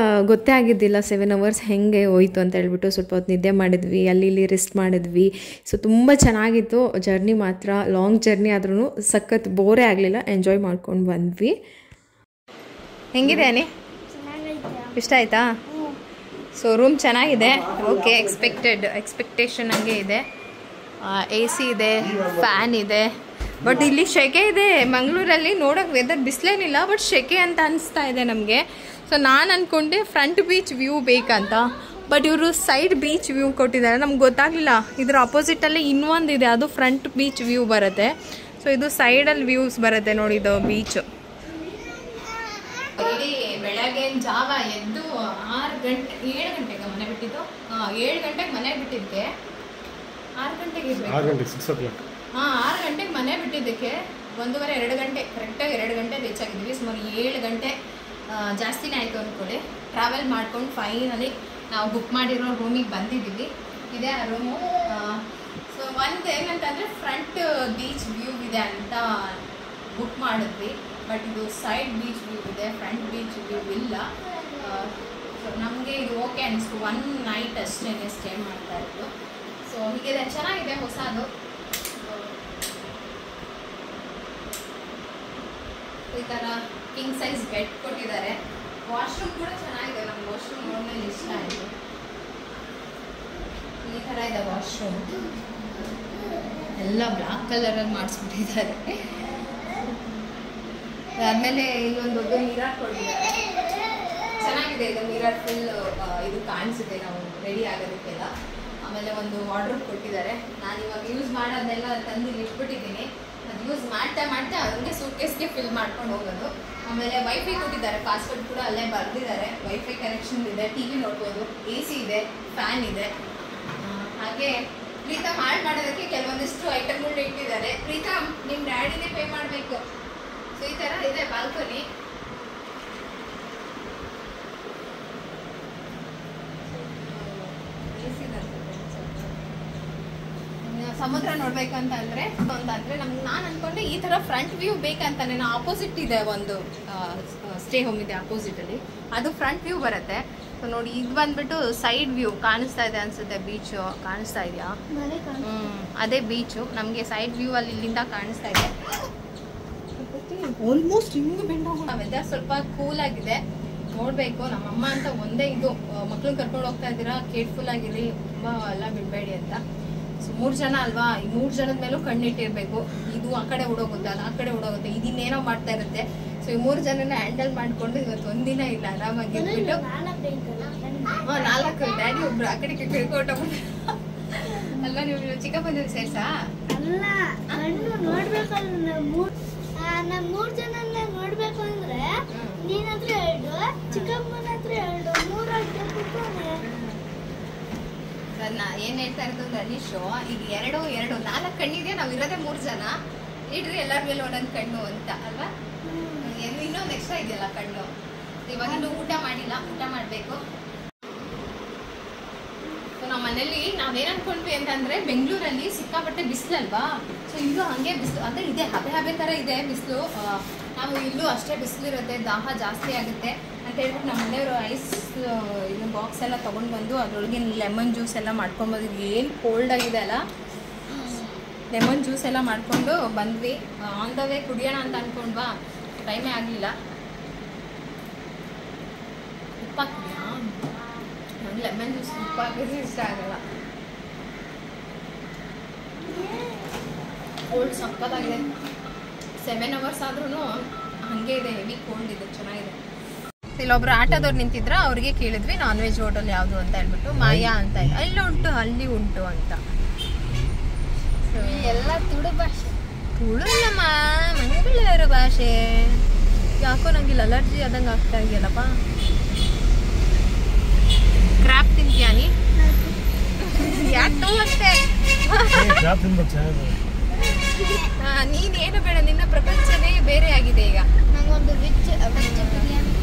ಗೊತ್ತೇ ಆಗಿದ್ದಿಲ್ಲ 7 ಅವರ್ಸ್ ಹೆಂಗೆ ಹೋಯ್ತು ಅಂತ ಹೇಳ್ಬಿಟ್ಟು. ಸ್ವಲ್ಪ ಹೊತ್ತು ನಿದ್ದೆ ಮಾಡಿದ್ವಿ, ಅಲ್ಲಿ ಇಲ್ಲಿ ರೆಸ್ಟ್ ಮಾಡಿದ್ವಿ. ಸೊ ತುಂಬ ಚೆನ್ನಾಗಿತ್ತು ಜರ್ನಿ ಮಾತ್ರ. ಲಾಂಗ್ ಜರ್ನಿ ಆದ್ರೂ ಸಖತ್ ಬೋರೇ ಆಗಲಿಲ್ಲ, ಎಂಜಾಯ್ ಮಾಡ್ಕೊಂಡು ಬಂದ್ವಿ. ಹೆಂಗಿದೆ ಅನಿ? ಇಷ್ಟ ಆಯ್ತಾ? ಸೊ ರೂಮ್ ಚೆನ್ನಾಗಿದೆ. ಓಕೆ, ಎಕ್ಸ್ಪೆಕ್ಟೇಷನ್ ಹಂಗೆ ಇದೆ. AC ಇದೆ, ಫ್ಯಾನ್ ಇದೆ. ಬಟ್ ಇಲ್ಲಿ ಶೆಕೆ ಇದೆ. ಮಂಗಳೂರಲ್ಲಿ ನೋಡೋಕೆ ವೆದರ್ ಬಿಸಿಲೇನಿಲ್ಲ, ಬಟ್ ಶೆಕೆ ಅಂತ ಅನಿಸ್ತಾ ಇದೆ ನಮಗೆ. ಸೊ ನಾನು ಅಂದ್ಕೊಂಡೆ ಫ್ರಂಟ್ ಬೀಚ್ ವ್ಯೂ ಬೇಕಂತ, ಬಟ್ ಇವರು ಸೈಡ್ ಬೀಚ್ ವ್ಯೂ ಕೊಟ್ಟಿದ್ದಾರೆ. ನಮ್ಗೆ ಗೊತ್ತಾಗಲಿಲ್ಲ. ಇದ್ರ ಅಪೋಸಿಟಲ್ಲಿ ಇನ್ನೊಂದಿದೆ, ಅದು ಫ್ರಂಟ್ ಬೀಚ್ ವ್ಯೂ ಬರುತ್ತೆ. ಸೊ ಇದು ಸೈಡಲ್ಲಿ ವ್ಯೂಸ್ ಬರುತ್ತೆ ನೋಡಿ, ಇದು ಬೀಚು. ಇಲ್ಲಿ ಬೆಳಗ್ಗೆ ಜಾವ ಎದ್ದು 7 ಗಂಟೆಗೆ ಮನೆ ಬಿಟ್ಟಿದ್ದು. 7 ಗಂಟೆಗೆ ಮನೆ ಬಿಟ್ಟಿದ್ದಕ್ಕೆ 6 ಗಂಟೆಗೆ 6 o'clock. 6 ಗಂಟೆಗೆ ಮನೆ ಬಿಟ್ಟಿದ್ದಕ್ಕೆ 1:30-2 ಗಂಟೆ ಕರೆಕ್ಟಾಗಿ 2 ಗಂಟೆ ರೀಚ್ ಆಗಿದ್ವಿ. ಸುಮಾರು 7 ಗಂಟೆ ಜಾಸ್ತಿನೇ ಆಯಿತು ಅಂದ್ಕೊಳ್ಳಿ. ಟ್ರಾವೆಲ್ ಮಾಡ್ಕೊಂಡು ಫೈನಲಿ ನಾವು ಬುಕ್ ಮಾಡಿರೋ ರೂಮಿಗೆ ಬಂದಿದ್ದೀವಿ. ಇದೇ ಆ ರೂಮು. ಸೊ ಒಂದು ಏನಂತಂದರೆ ಫ್ರಂಟ್ ಬೀಚ್ ವ್ಯೂ ಇದೆ ಅಂತ ಬುಕ್ ಮಾಡಿದ್ವಿ. ಬಟ್ ಇದು ಸೈಡ್ ಬೀಚ್ ವ್ಯೂ ಇದೆ, ಫ್ರಂಟ್ ಬೀಚ್ ವ್ಯೂ ಇಲ್ಲ. ಸೊ ನಮಗೆ ಇದು ಓಕೆ ಅನಿಸ್ತು. 1 ನೈಟ್ ಅಷ್ಟೇ ಸ್ಟೇ ಮಾಡ್ತಾ ಇತ್ತು. ಸೊ ಹೀಗಿದೆ, ಚೆನ್ನಾಗಿದೆ, ಹೊಸದು. ಈ ಥರ ಕಿಂಗ್ ಸೈಜ್ ಬೆಡ್ ಕೊಟ್ಟಿದ್ದಾರೆ. ವಾಶ್ರೂಮ್ ಕೂಡ ಚೆನ್ನಾಗಿದೆ. ನಮ್ಗೆ ವಾಶ್ರೂಮ್ ನೋಡ್ಮೇಲೆ ಇಷ್ಟ ಆಯಿತು. ಈ ಥರ ಇದೆ ವಾಶ್ರೂಮ್. ಎಲ್ಲ ಬ್ಲ್ಯಾಕ್ ಕಲರಲ್ಲಿ ಮಾಡಿಸ್ಬಿಟ್ಟಿದ್ದಾರೆ. ಆದಮೇಲೆ ಇಲ್ಲೊಂದು ದೊಡ್ಡ ಮಿರರ್ ಕೊಟ್ಟಿದ್ದಾರೆ. ಚೆನ್ನಾಗಿದೆ ಇದು ಮಿರರ್. ಫುಲ್ ಇದು ಕಾಣಿಸುತ್ತೆ ನಾವು ರೆಡಿ ಆಗೋದಕ್ಕೆಲ್ಲ. ಆಮೇಲೆ ಒಂದು ವಾರ್ಡ್ರೋಬ್ ಕೊಟ್ಟಿದ್ದಾರೆ. ನಾನು ಇವಾಗ ಯೂಸ್ ಮಾಡೋದನ್ನೆಲ್ಲ ತಂದು ಇಟ್ಬಿಟ್ಟಿದ್ದೀನಿ. ಅದು ಯೂಸ್ ಮಾಡ್ತಾ ಅದನ್ನೇ ಸೂಟ್ಕೇಸ್ಗೆ ಫಿಲ್ ಮಾಡ್ಕೊಂಡು ಹೋಗೋದು. ಆಮೇಲೆ ವೈಫೈ ಕೊಟ್ಟಿದ್ದಾರೆ, ಪಾಸ್ವರ್ಡ್ ಕೂಡ ಅಲ್ಲೇ ಬರೆದಿದ್ದಾರೆ. ವೈಫೈ ಕನೆಕ್ಷನ್ ಇದೆ, TV ನೋಡ್ಬೋದು, AC ಇದೆ, ಫ್ಯಾನ್ ಇದೆ. ಹಾಗೆ ಪ್ರೀತಮ್ ಹಾಳು ಮಾಡೋದಕ್ಕೆ ಕೆಲವೊಂದಿಷ್ಟು ಐಟಮ್ಗಳನ್ನ ಇಟ್ಟಿದ್ದಾರೆ. ಪ್ರೀತಮ್, ನಿಮ್ಮ ಡ್ಯಾಡಿನೇ ಪೇ ಮಾಡಬೇಕು. ಸೊ ಈ ಥರ ಇದೆ ಬಾಲ್ಕನಿ. ಸಮುದ್ರ ನೋಡ್ಬೇಕಂತಂದ್ರೆ ನಮ್ಗೆ ನಾನು ಅನ್ಕೊಂಡೆ ಈ ಥರ ಫ್ರಂಟ್ ವ್ಯೂ ಬೇಕಂತಾನೆ. ನಾವು ಆಪೋಸಿಟ್ ಇದೆ ಒಂದು ಸ್ಟೇ ಹೋಮ್ ಇದೆ ಆಪೋಸಿಟಲ್ಲಿ, ಅದು ಫ್ರಂಟ್ ವ್ಯೂ ಬರುತ್ತೆ. ಸೊ ನೋಡಿ, ಇದು ಬಂದ್ಬಿಟ್ಟು ಸೈಡ್ ವ್ಯೂ ಕಾಣಿಸ್ತಾ ಇದೆ ಅನ್ಸುತ್ತೆ. ಬೀಚು ಕಾಣಿಸ್ತಾ ಇದೆಯಾ? ಅದೇ ಬೀಚು. ನಮಗೆ ಸೈಡ್ ವ್ಯೂ ಅಲ್ಲಿ ಇಲ್ಲಿಂದ ಕಾಣಿಸ್ತಾ ಇದೆ. ಆಲ್ಮೋಸ್ಟ್ ಹಿಂಗೆ ಬೆಂಡ್ ಹೋಗೋಣ. ವೆದರ್ ಸ್ವಲ್ಪ ಕೂಲ್ ಆಗಿದೆ, ನೋಡಬೇಕು. ನಮ್ಮಮ್ಮ ಅಂತ ಒಂದೇ ಇದು, ಮಕ್ಳನ್ನ ಕರ್ಕೊಂಡು ಹೋಗ್ತಾ ಇದ್ದೀರಾ, ಕೇರ್ಫುಲ್ ಆಗಿರಿ, ತುಂಬ ಎಲ್ಲ ಬಿಡಬೇಡಿ ಅಂತ. ಸೊ 3 ಜನ ಅಲ್ವಾ, ಈ 3 ಜನದ ಮೇಲೂ ಕಣ್ಣಿಟ್ಟಿರ್ಬೇಕು. ಇದು ಆ ಕಡೆ ಓಡೋಗುತ್ತೆ, ಅದು ಆ ಕಡೆ ಓಡೋಗುತ್ತೆ, ಇದನ್ನೇನೋ ಮಾಡ್ತಾ ಇರುತ್ತೆ. ಸೊ ಈ 3 ಜನನ ಹ್ಯಾಂಡಲ್ ಮಾಡಿಕೊಂಡು ಇವತ್ತು ಒಂದಿನ ಇಲ್ಲ ಆರಾಮಾಗಿ ಇಟ್ಬಿಟ್ಟು 4 ಡ್ಯಾಡಿ ಒಬ್ರು ಆ ಕಡೆ ಕೇಳ್ಕೊಟ್ಟು ಅಲ್ವಾ? ನೀವು ಚಿಕ್ಕಪ್ಪನ ಸೇರ್ಸಾ? ಅಲ್ಲ, ಕಣ್ಣು ನೋಡ್ಬೇಕಲ್ಲ. ನಮ್ಮ 3 ಜನನ್ನ ನೋಡ್ಬೇಕು ಅಂದ್ರೆ ನೀನತ್ರ 2, ಚಿಕ್ಕಮ್ಮನ ಹತ್ರ 2, 3 ಆಗ್ಬೇಕು. ಏನ್ ಹೇಳ್ತಾ ಇರೋದು ಅನೀಶು, ಈಗ 4 ಕಣ್ಣಿದೆ. ನಾವ್ ಇರೋದೇ 3 ಜನ. ಇಡ್ರಿ ಎಲ್ಲರ ಮೇಲೆ ಒಂದೊಂದು ಕಣ್ಣು ಅಂತ ಅಲ್ವಾ? ಇನ್ನೊಂದು ಎಕ್ಸ್ಟ್ರಾ ಇದೆಯಲ್ಲ ಕಣ್ಣು. ಇವಾಗ ಇನ್ನು ಊಟ ಮಾಡಿಲ್ಲ, ಊಟ ಮಾಡ್ಬೇಕು. ನಮ್ಮ ಮನೇಲಿ ನಾವೇನ್ ಅನ್ಕೊಂಡ್ವಿ ಅಂತಂದ್ರೆ, ಬೆಂಗಳೂರಲ್ಲಿ ಸಿಕ್ಕಾಪಟ್ಟೆ ಬಿಸಿಲಲ್ವಾ. ಸೊ ಇಲ್ಲೂ ಹಂಗೆ ಬಿಸಿಲು ಅಂದ್ರೆ ಇದೆ, ಹಬೆ ತರ ಇದೆ ಬಿಸಿಲು. ನಾವು ಇಲ್ಲೂ ಅಷ್ಟೇ ಬಿಸಿಲಿರುತ್ತೆ, ದಾಹ ಜಾಸ್ತಿ ಆಗುತ್ತೆ ಅಂತ ಹೇಳ್ಬಿಟ್ಟು ನಮ್ಮ ಮನೆಯವರು ಐಸ್ ಇದು ಬಾಕ್ಸ್ ಎಲ್ಲ ತೊಗೊಂಡು ಬಂದು ಅದ್ರೊಳಗೆ ಲೆಮನ್ ಜ್ಯೂಸ್ ಎಲ್ಲ ಮಾಡ್ಕೊಂಡು ಬಂದಿದ್ವಿ. ಏನು ಕೋಲ್ಡ್ ಆಗಿದೆ ಅಲ್ಲ, ಲೆಮನ್ ಜ್ಯೂಸ್ ಎಲ್ಲ ಮಾಡಿಕೊಂಡು ಬಂದ್ವಿ. ಆನ್ ದ ವೇ ಕುಡಿಯೋಣ ಅಂತ ಅಂದ್ಕೊಂಡ್ವಾ, ಟೈಮೇ ಆಗಲಿಲ್ಲ. ಉಪ್ಪ ಕುಡಿಯಾ? ನಂಗೆ ಲೆಮನ್ ಜ್ಯೂಸ್ ಉಪ್ಪ ಹಾಕಿದ್ರೆ ಇಷ್ಟ ಆಗಲ್ಲ. ಕೋಲ್ಡ್ ಸಕ್ಕತ್ತಾಗಿದೆ. 7 ಅವರ್ಸ್ ಆದ್ರೂ ಹಾಗೆ ಇದೆ, ಹೆವಿ ಕೋಲ್ಡ್ ಇದೆ, ಚೆನ್ನಾಗಿದೆ. ಇಲ್ಲೊಬ್ರು ಆಟೋದವ್ರು ನಿಂತಿದ್ರ, ಅವ್ರಿಗೆ ಕೇಳಿದ್ವಿ ನಾನ್ ವೆಜ್ ಹೋಟೆಲ್ ಯಾವುದು ಅಂತ ಹೇಳ್ಬಿಟ್ಟು. ಮಾಯಾ ಅಂತ, ಅಲ್ಲಿ ಉಂಟು, ಅಲ್ಲಿ ಉಂಟು ಅಂತ. ಎಲ್ಲ ತುಳುಲ್ಲಮ್ಮ, ಮಂಗಳೂರು ಭಾಷೆ. ಯಾಕೋ ನಂಗೆ ಇಲ್ಲಿ ಅಲರ್ಜಿ ಆದಂಗೆ ಆಗ್ತಾ ಇದೆಯಲ್ಲಪ್ಪ. ಕ್ರಾಪ್ ತಿಂತೀಯಾ ನೀ? ಯಾಕೆ ಅಷ್ಟೇ ನೀನೇನು ಬೇಡ, ನಿನ್ನ ಪ್ರಪಂಚನೇ ಬೇರೆ ಆಗಿದೆ ಈಗ. ನಂಗೊಂದು ವೆಜ್ ಬಿರಿಯಾನಿ.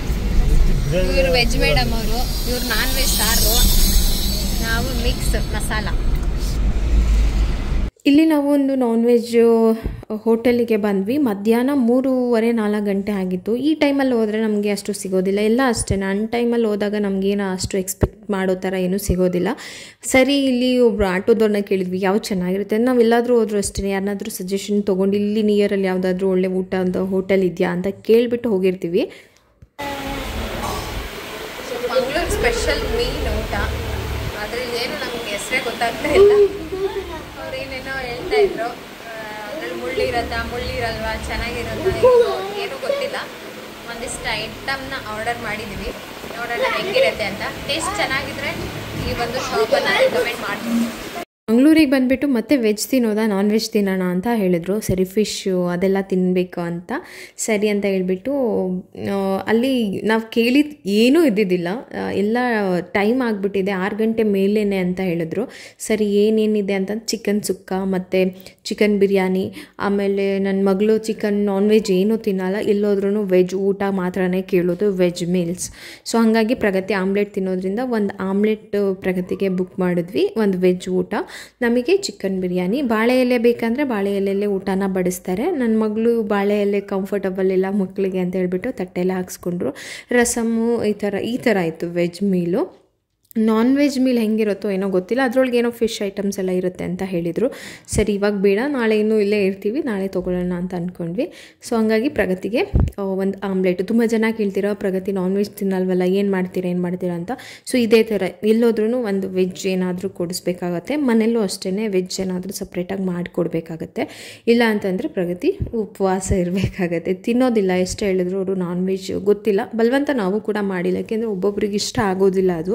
ಇವರು ವೆಜ್ ಮೇಡಮ್ ಅವರು, ಇವ್ರು ನಾನ್ ವೆಜ್ ಸಾರು, ನಾವು ಮಿಕ್ಸ್ ಮಸಾಲ. ಇಲ್ಲಿ ನಾವು ಒಂದು ನಾನ್ ವೆಜ್ ಹೋಟೆಲಿಗೆ ಬಂದ್ವಿ. ಮಧ್ಯಾಹ್ನ 3:30-4 ಗಂಟೆ ಆಗಿತ್ತು. ಈ ಟೈಮಲ್ಲಿ ಹೋದರೆ ನಮಗೆ ಅಷ್ಟು ಸಿಗೋದಿಲ್ಲ. ಎಲ್ಲ ಅಷ್ಟೇ, ಅನ್ ಟೈಮಲ್ಲಿ ಹೋದಾಗ ನಮಗೇನು ಅಷ್ಟು ಎಕ್ಸ್ಪೆಕ್ಟ್ ಮಾಡೋ ಥರ ಏನೂ ಸಿಗೋದಿಲ್ಲ. ಸರಿ, ಇಲ್ಲಿ ಒಬ್ರು ಆಟೋದವ್ರನ್ನ ಕೇಳಿದ್ವಿ ಯಾವ್ದು ಚೆನ್ನಾಗಿರುತ್ತೆ. ನಾವು ಎಲ್ಲಾದರೂ ಹೋದ್ರೂ ಅಷ್ಟೇ, ಯಾರನ್ನಾದ್ರೂ ಸಜೆಷನ್ ತೊಗೊಂಡು ಇಲ್ಲಿ ನಿಯರಲ್ಲಿ ಯಾವುದಾದ್ರೂ ಒಳ್ಳೆ ಊಟ ಅಂತ ಹೋಟೆಲ್ ಇದೆಯಾ ಅಂತ ಕೇಳಿಬಿಟ್ಟು ಹೋಗಿರ್ತೀವಿ. ಮಂಗಳೂರು ಸ್ಪೆಷಲ್ ಮೀನು ಊಟ, ಆದರೆ ಏನು ನಮಗೆ ಹೆಸರೇ ಗೊತ್ತಾಗ್ತಾ ಇಲ್ಲ. ಅವ್ರು ಏನೇನೋ ಹೇಳ್ತಾ ಇದ್ರು, ಅದ್ರಲ್ಲಿ ಮುಳ್ಳಿರಲ್ವಾ, ಚೆನ್ನಾಗಿರಲ್ವಾ, ಏನೂ ಗೊತ್ತಿಲ್ಲ. ಒಂದಿಷ್ಟು ಐಟಮ್ನ ಆರ್ಡರ್ ಮಾಡಿದ್ದೀವಿ, ನೋಡೋಣ ಹೆಂಗಿರುತ್ತೆ ಅಂತ. ಟೇಸ್ಟ್ ಚೆನ್ನಾಗಿದ್ರೆ ಈ ಒಂದು ಶಾಪನ್ನು ರೆಕಮೆಂಡ್ ಮಾಡ್ತೀನಿ. ಮಂಗಳೂರಿಗೆ ಬಂದುಬಿಟ್ಟು ಮತ್ತೆ ವೆಜ್ ತಿನ್ನೋದಾ ನಾನ್ ವೆಜ್ ತಿನ್ನೋಣ ಅಂತ ಹೇಳಿದ್ರು. ಸರಿ, ಫಿಶ್ಶು ಅದೆಲ್ಲ ತಿನ್ನಬೇಕು ಅಂತ ಸರಿ ಅಂತ ಹೇಳಿಬಿಟ್ಟು ಅಲ್ಲಿ ನಾವು ಕೇಳಿದ ಏನೂ ಇದ್ದಿದ್ದಿಲ್ಲ. ಎಲ್ಲ ಟೈಮ್ ಆಗಿಬಿಟ್ಟಿದೆ, 6 ಗಂಟೆ ಮೇಲೇ ಅಂತ ಹೇಳಿದ್ರು. ಸರಿ, ಏನೇನಿದೆ ಅಂತ ಚಿಕನ್ ಸುಕ್ಕ ಮತ್ತು ಚಿಕನ್ ಬಿರಿಯಾನಿ, ಆಮೇಲೆ ನನ್ನ ಮಗಳು ಚಿಕನ್ ನಾನ್ ವೆಜ್ ಏನೂ ತಿನ್ನಲ್ಲ, ಎಲ್ಲೋದ್ರೂ ವೆಜ್ ಊಟ ಮಾತ್ರನೇ ಕೇಳೋದು, ವೆಜ್ ಮೀಲ್ಸ್. ಸೊ ಹಾಗಾಗಿ ಪ್ರಗತಿ ಆಮ್ಲೆಟ್ ತಿನ್ನೋದ್ರಿಂದ ಒಂದು ಆಮ್ಲೆಟ್ ಪ್ರಗತಿಗೆ ಬುಕ್ ಮಾಡಿದ್ವಿ, ಒಂದು ವೆಜ್ ಊಟ. ನಮಗೆ ಚಿಕನ್ ಬಿರಿಯಾನಿ, ಬಾಳೆ ಎಲೆ ಬೇಕಂದರೆ ಬಾಳೆ ಎಲೆಯಲ್ಲೇ ಊಟನ ಬಡಿಸ್ತಾರೆ. ನನ್ನ ಮಗಳು ಬಾಳೆ ಎಲೆ ಕಂಫರ್ಟಬಲ್ ಇಲ್ಲ ಮಕ್ಕಳಿಗೆ ಅಂತ ಹೇಳ್ಬಿಟ್ಟು ತಟ್ಟೆಲ್ಲ ಹಾಕ್ಸ್ಕೊಂಡ್ರು. ರಸಮ್ಮು ಈ ಥರ ಇತ್ತು veg meal. Non veg meal ಹೆಂಗಿರುತ್ತೋ ಏನೋ ಗೊತ್ತಿಲ್ಲ, ಅದರೊಳಗೆ ಏನೋ ಫಿಶ್ ಐಟಮ್ಸ್ ಎಲ್ಲ ಇರುತ್ತೆ ಅಂತ ಹೇಳಿದರು. ಸರಿ, ಇವಾಗ ಬೇಡ, ನಾಳೆ ಇನ್ನೂ ಇಲ್ಲೇ ಇರ್ತೀವಿ, ನಾಳೆ ತೊಗೊಳ್ಳೋಣ ಅಂತ ಅಂದ್ಕೊಂಡ್ವಿ. ಸೊ ಹಂಗಾಗಿ ಪ್ರಗತಿಗೆ ಒಂದು ಆಮ್ಲೆಟ್. ತುಂಬ ಜನ ಕೇಳ್ತೀರಾ ಪ್ರಗತಿ ನಾನ್ ವೆಜ್ ತಿನ್ನಲ್ವಲ್ಲ, ಏನು ಮಾಡ್ತೀರಾ ಅಂತ. ಸೊ ಇದೇ ಥರ ಎಲ್ಲೋದ್ರೂ ಒಂದು ವೆಜ್ ಏನಾದರೂ ಕೊಡಿಸ್ಬೇಕಾಗತ್ತೆ. ಮನೆಯಲ್ಲೂ ಅಷ್ಟೇ ವೆಜ್ ಏನಾದರೂ ಸಪ್ರೇಟಾಗಿ ಮಾಡಿಕೊಡ್ಬೇಕಾಗತ್ತೆ. ಇಲ್ಲ ಅಂತಂದರೆ ಪ್ರಗತಿ ಉಪವಾಸ ಇರಬೇಕಾಗತ್ತೆ, ತಿನ್ನೋದಿಲ್ಲ. ಎಷ್ಟು ಹೇಳಿದ್ರು ಅವರು ನಾನ್ ವೆಜ್ ಗೊತ್ತಿಲ್ಲ, ಬಲವಂತ ನಾವು ಕೂಡ ಮಾಡಿಲ್ಲ, ಯಾಕೆಂದರೆ ಒಬ್ಬೊಬ್ರಿಗೆ ಇಷ್ಟ ಆಗೋದಿಲ್ಲ ಅದು.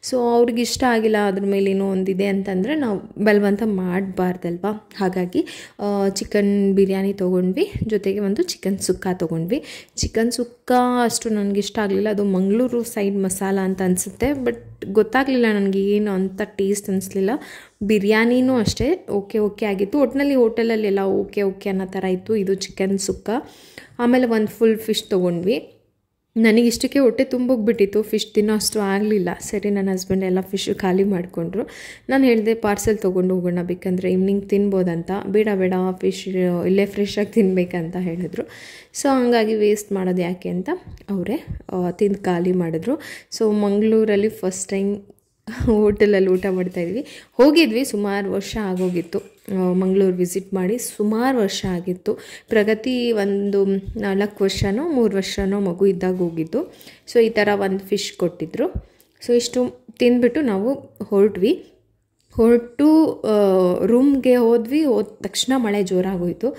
ಸೊ ಅವ್ರಿಗೆ ಇಷ್ಟ ಆಗಿಲ್ಲ, ಅದ್ರ ಮೇಲೆ ಏನೋ ಒಂದಿದೆ ಅಂತಂದರೆ ನಾವು ಬಲವಂತ ಮಾಡಬಾರ್ದಲ್ವ. ಹಾಗಾಗಿ ಚಿಕನ್ ಬಿರಿಯಾನಿ ತೊಗೊಂಡ್ವಿ, ಜೊತೆಗೆ ಒಂದು ಚಿಕನ್ ಸುಕ್ಕ ತೊಗೊಂಡ್ವಿ. ಚಿಕನ್ ಸುಕ್ಕ ಅಷ್ಟು ನನಗಿಷ್ಟ ಆಗಲಿಲ್ಲ, ಅದು ಮಂಗಳೂರು ಸೈಡ್ ಮಸಾಲ ಅಂತ ಅನಿಸುತ್ತೆ, ಬಟ್ ಗೊತ್ತಾಗಲಿಲ್ಲ ನನಗೆ, ಏನು ಅಂತ ಟೇಸ್ಟ್ ಅನಿಸ್ಲಿಲ್ಲ. ಬಿರಿಯಾನಿನೂ ಅಷ್ಟೇ ಓಕೆ ಆಗಿತ್ತು. ಒಟ್ಟಿನಲ್ಲಿ ಹೋಟೆಲಲ್ಲಿ ಎಲ್ಲ ಓಕೆ ಅನ್ನೋ ಥರ ಇತ್ತು. ಇದು ಚಿಕನ್ ಸುಕ್ಕ. ಆಮೇಲೆ ಒಂದು ಫುಲ್ ಫಿಶ್ ತೊಗೊಂಡ್ವಿ. ನನಗಿಷ್ಟಕ್ಕೆ ಹೊಟ್ಟೆ ತುಂಬೋಗ್ಬಿಟ್ಟಿತ್ತು, ಫಿಶ್ ತಿನ್ನೋ ಅಷ್ಟು ಆಗಲಿಲ್ಲ. ಸರಿ, ನನ್ನ ಹಸ್ಬೆಂಡ್ ಎಲ್ಲ ಫಿಶ್ ಖಾಲಿ ಮಾಡಿಕೊಂಡ್ರು. ನಾನು ಹೇಳಿದೆ ಪಾರ್ಸೆಲ್ ತೊಗೊಂಡು ಹೋಗೋಣ, ಬೇಕಂದರೆ ಈವ್ನಿಂಗ್ ತಿನ್ಬೋದಂತ. ಬೇಡ ಫಿಶ್ ಇಲ್ಲೇ ಫ್ರೆಶಾಗಿ ತಿನ್ನಬೇಕಂತ ಹೇಳಿದ್ರು. ಸೊ ಹಂಗಾಗಿ ವೇಸ್ಟ್ ಮಾಡೋದು ಯಾಕೆ ಅಂತ ಅವರೇ ತಿಂದು ಖಾಲಿ ಮಾಡಿದ್ರು. ಸೊ ಮಂಗಳೂರಲ್ಲಿ ಫಸ್ಟ್ ಟೈಮ್ ಹೋಟೆಲಲ್ಲಿ ಊಟ ಮಾಡ್ತಾಯಿದ್ವಿ. ಹೋಗಿದ್ವಿ, ಸುಮಾರು ವರ್ಷ ಆಗೋಗಿತ್ತು ಮಂಗಳೂರು ವಿಸಿಟ್ ಮಾಡಿ, ಸುಮಾರು ವರ್ಷ ಆಗಿತ್ತು. ಪ್ರಗತಿ ಒಂದು 4 ವರ್ಷನೋ 3 ವರ್ಷನೋ ಮಗು ಇದ್ದಾಗ ಹೋಗಿದ್ದು. ಸೊ ಈ ಥರ ಒಂದು ಫಿಶ್ ಕೊಟ್ಟಿದ್ದರು. ಸೊ ಇಷ್ಟು ತಿಂದ್ಬಿಟ್ಟು ನಾವು ಹೊರಟು ರೂಮ್ಗೆ ಹೋದ ತಕ್ಷಣ ಮಳೆ ಜೋರಾಗೋಯಿತು.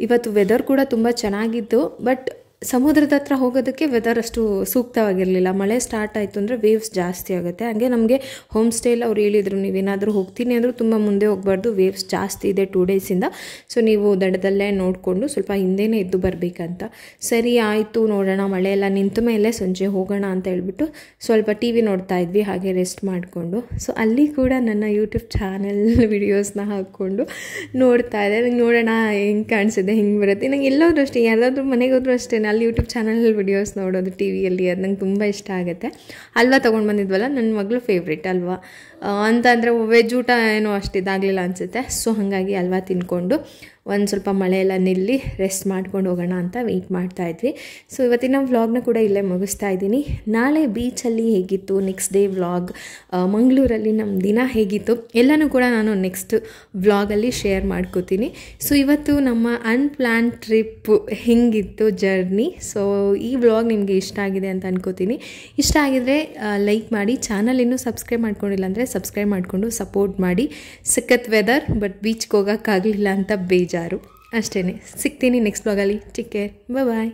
ಇವತ್ತು ವೆದರ್ ಕೂಡ ತುಂಬ ಚೆನ್ನಾಗಿತ್ತು, ಬಟ್ ಸಮುದ್ರದ ಹತ್ರ ಹೋಗೋದಕ್ಕೆ ವೆದರ್ ಅಷ್ಟು ಸೂಕ್ತವಾಗಿರಲಿಲ್ಲ. ಮಳೆ ಸ್ಟಾರ್ಟ್ ಆಯಿತು ಅಂದರೆ ವೇವ್ಸ್ ಜಾಸ್ತಿ ಆಗುತ್ತೆ. ಹಾಗೆ ನಮಗೆ ಹೋಮ್ ಸ್ಟೇಲಿ ಅವ್ರು ಹೇಳಿದರು, ನೀವೇನಾದರೂ ಹೋಗ್ತೀನಿ ಅಂದರೂ ತುಂಬ ಮುಂದೆ ಹೋಗಬಾರ್ದು, ವೇವ್ಸ್ ಜಾಸ್ತಿ ಇದೆ 2 ಡೇಸಿಂದ. ಸೊ ನೀವು ದಡದಲ್ಲೇ ನೋಡಿಕೊಂಡು ಸ್ವಲ್ಪ ಹಿಂದೆನೇ ಎದ್ದು ಬರಬೇಕಂತ. ಸರಿ ಆಯಿತು, ನೋಡೋಣ, ಮಳೆ ಎಲ್ಲ ನಿಂತ ಮೇಲೆ ಸಂಜೆ ಹೋಗೋಣ ಅಂತ ಹೇಳ್ಬಿಟ್ಟು ಸ್ವಲ್ಪ TV ನೋಡ್ತಾ ಇದ್ವಿ, ಹಾಗೆ ರೆಸ್ಟ್ ಮಾಡಿಕೊಂಡು. ಸೊ ಅಲ್ಲಿ ಕೂಡ ನನ್ನ ಯೂಟ್ಯೂಬ್ ಚಾನಲ್ ವಿಡಿಯೋಸ್ನ ಹಾಕ್ಕೊಂಡು ನೋಡ್ತಾ ಇದ್ದೆ. ನಂಗೆ ನೋಡೋಣ ಹೆಂಗೆ ಕಾಣಿಸಿದೆ, ಹಿಂಗೆ ಬರುತ್ತೆ. ನಂಗೆ ಎಲ್ಲೋದ್ರೂ ಅಷ್ಟೇ, ಯಾರಾದರೂ ಮನೆಗೆ ಹೋದ್ರೂ ಅಷ್ಟೇ, ಅಲ್ಲಿ ಯೂಟ್ಯೂಬ್ ಚಾನಲ್ ವಿಡಿಯೋಸ್ ನೋಡೋದು ಟಿವಿಯಲ್ಲಿ, ಅದು ನಂಗೆ ತುಂಬ ಇಷ್ಟ ಆಗುತ್ತೆ. ಹಲ್ವಾ ತೊಗೊಂಡು ಬಂದಿದ್ವಲ್ಲ, ನನ್ನ ಮಗಳು ಫೇವ್ರೇಟ್ ಹಲ್ವಾ ಅಂತ. ಅಂದರೆ ವೆಜ್ ಊಟ ಏನೋ ಅಷ್ಟು ಇದಾಗಲಿಲ್ಲ ಅನಿಸುತ್ತೆ. ಸೊ ಹಾಗಾಗಿ ಹಲ್ವಾ ತಿನ್ಕೊಂಡು ಒಂದು ಸ್ವಲ್ಪ ಮಳೆ ಎಲ್ಲ ನಿಲ್ಲಿ ರೆಸ್ಟ್ ಮಾಡ್ಕೊಂಡು ಹೋಗೋಣ ಅಂತ ವೆಯ್ಟ್ ಮಾಡ್ತಾಯಿದ್ವಿ. ಸೊ ಇವತ್ತಿನ ವ್ಲಾಗ್ನ ಕೂಡ ಇಲ್ಲೇ ಮುಗಿಸ್ತಾ ಇದ್ದೀನಿ. ನಾಳೆ ಬೀಚಲ್ಲಿ ಹೇಗಿತ್ತು, ನೆಕ್ಸ್ಟ್ ಡೇ ವ್ಲಾಗ್, ಮಂಗಳೂರಲ್ಲಿ ನಮ್ಮ ದಿನ ಹೇಗಿತ್ತು ಎಲ್ಲನೂ ಕೂಡ ನಾನು ನೆಕ್ಸ್ಟ್ ವ್ಲಾಗಲ್ಲಿ ಶೇರ್ ಮಾಡ್ಕೋತೀನಿ. ಸೊ ಇವತ್ತು ನಮ್ಮ ಅನ್ಪ್ಲ್ಯಾನ್ ಟ್ರಿಪ್ ಹೆಂಗಿತ್ತು ಜರ್ನಿ. ಸೊ ಈ ವ್ಲಾಗ್ ನಿಮಗೆ ಇಷ್ಟ ಆಗಿದೆ ಅಂತ ಅನ್ಕೋತೀನಿ. ಇಷ್ಟ ಆಗಿದರೆ ಲೈಕ್ ಮಾಡಿ, ಚಾನಲ್ ಇನ್ನೂ ಸಬ್ಸ್ಕ್ರೈಬ್ ಮಾಡ್ಕೊಂಡಿಲ್ಲ ಅಂದರೆ ಸಬ್ಸ್ಕ್ರೈಬ್ ಮಾಡಿಕೊಂಡು ಸಪೋರ್ಟ್ ಮಾಡಿ. ಸಖತ್ ವೆದರ್, ಬಟ್ ಬೀಚ್ಗೆ ಹೋಗೋಕ್ಕಾಗಲಿಲ್ಲ ಅಂತ ಬೇಜಾರು ಅಷ್ಟೇ. ಸಿಗ್ತೀನಿ ನೆಕ್ಸ್ಟ್ ವ್ಲಾಗಲ್ಲಿ. ಟೇಕ್ ಕೇರ್, ಬಾಯ್.